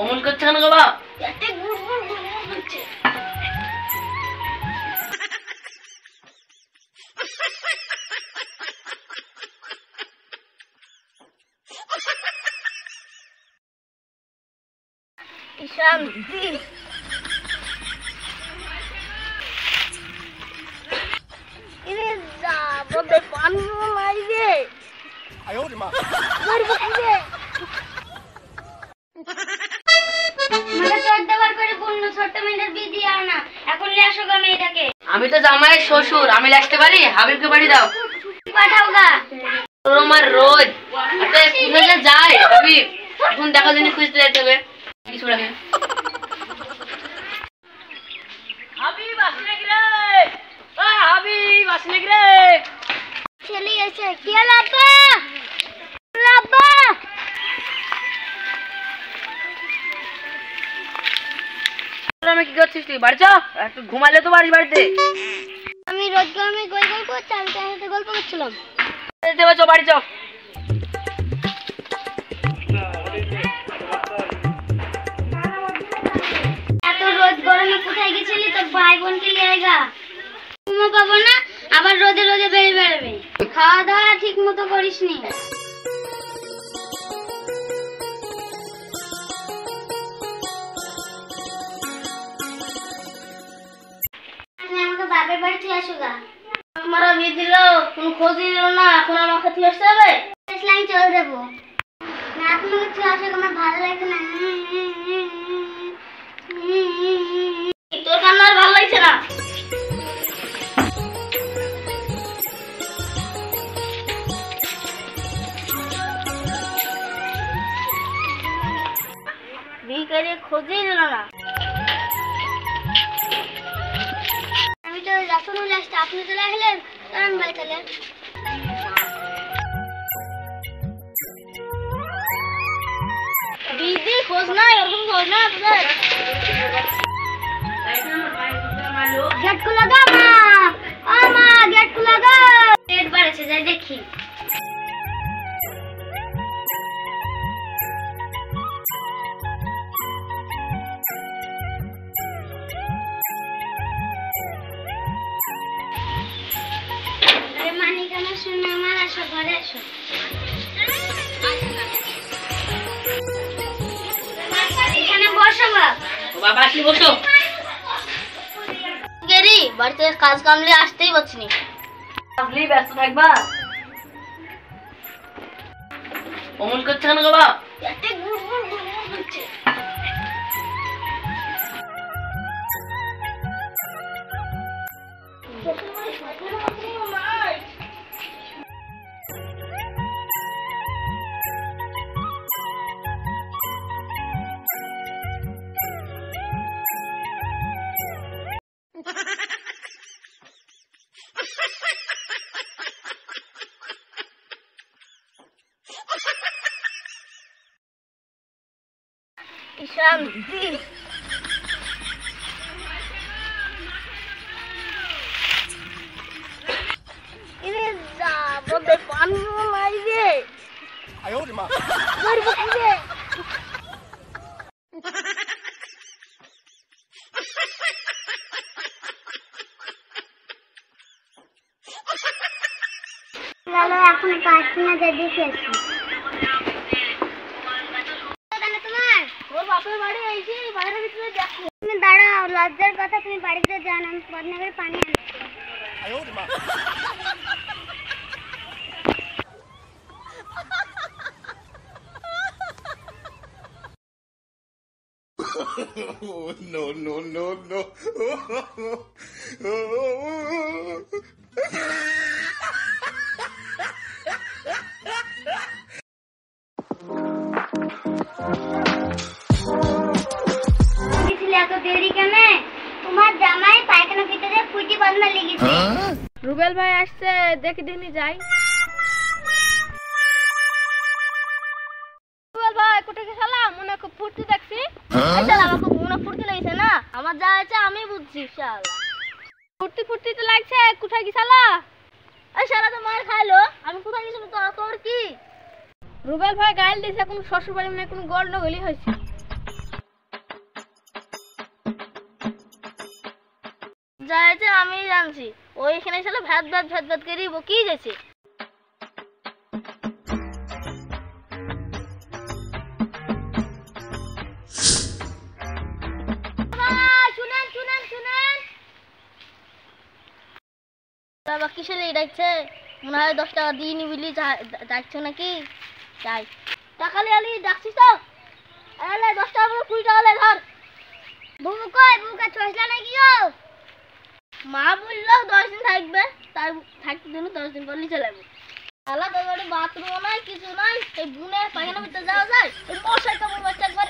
অমন করছে কেন বাবা? শান্তি আমি তো জামাইয়ের শ্বশুর, আমি লাগতে পারি? হাবিবকে বাড়ি দাও। আমার রোজ যায় হাবিব, এখন দেখা জন্য খুঁজতে যেতে হবে কিছু রাখে। হাবিব আসি নাকি রে? হাবিব আসি নাকি রে? চলে গেছে। কি হলো আব্বা? আব্বা আমি কি করছিস তুই? বাড়ি চল, একটু ঘুমালে তো বাড়িতে। আমি রোজ গরমে গই গই করছি, আমি তার সাথে গল্প করছিলাম। বাড়ি চল। এত রোদ গরমে কোথায় গেছিলি? তোর ভাই বোনকে নিয়ে আয়গা, ঘুমো পাবো না, আবার রোদে রোদে বেরোবে। খাওয়া দাওয়া ঠিক মতো করিসনি। আমাকে বাপের বাড়ি থেকে আসো গা। আমার বিয়ে দিল, কোনো খোঁজই দিল না, এখন আমাকে থেকে আসতে হবে? আমি চলে যাবো না, এখন কিছু আসো, আমার ভালো লাগছে না। তোর কান্না আর ভালো লাগছে না? ভিখারি খোঁজই দিল না। আমি তো যখন আসতে আপনি চলে আসলেন, তখন ভাই তাহলে দিদি খোঁজ নাই, ওরকম খোঁজ না তোদের। গেট খোলা গা মা, ও মা গেট খোলা গা। পেট বাড়ছে, যাই দেখি। মানি কেন শুনে আমার, আসো ঘরে আসো। এখানে বসো বাবা, আসলে বসো। গেরি বাড়িতে কাজ কামলে আসতেই পারছিনি। আপনি ব্যস্ত থাকবা। অমন করছে কেন বাবা? শান্তি এখন কাজখানা যাই দেখে আসি। তুমি দাঁড়াও, লজ্জার কথা, তুমি বাড়িতে যান, আমি বদনাগরে পানি আনছি। No, no, no, no. এত দেরি কেন? তোমার জামাই পায়খানা ভিতরে ফুটি বাঁধনা লেগেছে। রুবেল ভাই আসছে, দেখি দিনই যাই। রুবেল ভাই কোথায় গেছিলাম? মনে খুব ফুর্তি দেখছি। আমার খুব মনে ফুর্তি লেগেছে না, আমার যা আছে আমি বুঝছি। ফুর্তি ফুর্তি তো লাগছে, কোথায় গেছিলা? শালা তো মার খাইলো, আমি কোথায় গেছিলাম? তোর কি? রুবেল ভাই গাইল দিয়েছে, কোনো শ্বশুর বাড়ি মানে কোনো গন্ডগোলই হয়েছে। যাইছে আমি জানছি, ওই এখানে ছেলে ভ্যাত ভ্যাত করে বকি যাচ্ছে। শুনেন শুনেন শুনেন, বাবা কিসের এই ডাকছে? মনে হয় 10 টাকা দিয়ে নিবিলি ডাকছে নাকি? যাই টাকা লে আলি ডাকছিস তো? আরে 10 টাকা বলে 20 টাকা লে ধর। বুবু কই? বুবুকে ছসলা নাকি গো? মা বললো 10 দিন থাকবে, তাই থাকতে দিন 10 দিন পর চলে যাবো। আলা তোর বাড়ি বাথরুম নাই কিছু নাই, এই বুনে পায়খানা ভিতরে যাওয়া যায়? এই মশাই কামড় বাচ্চা একবার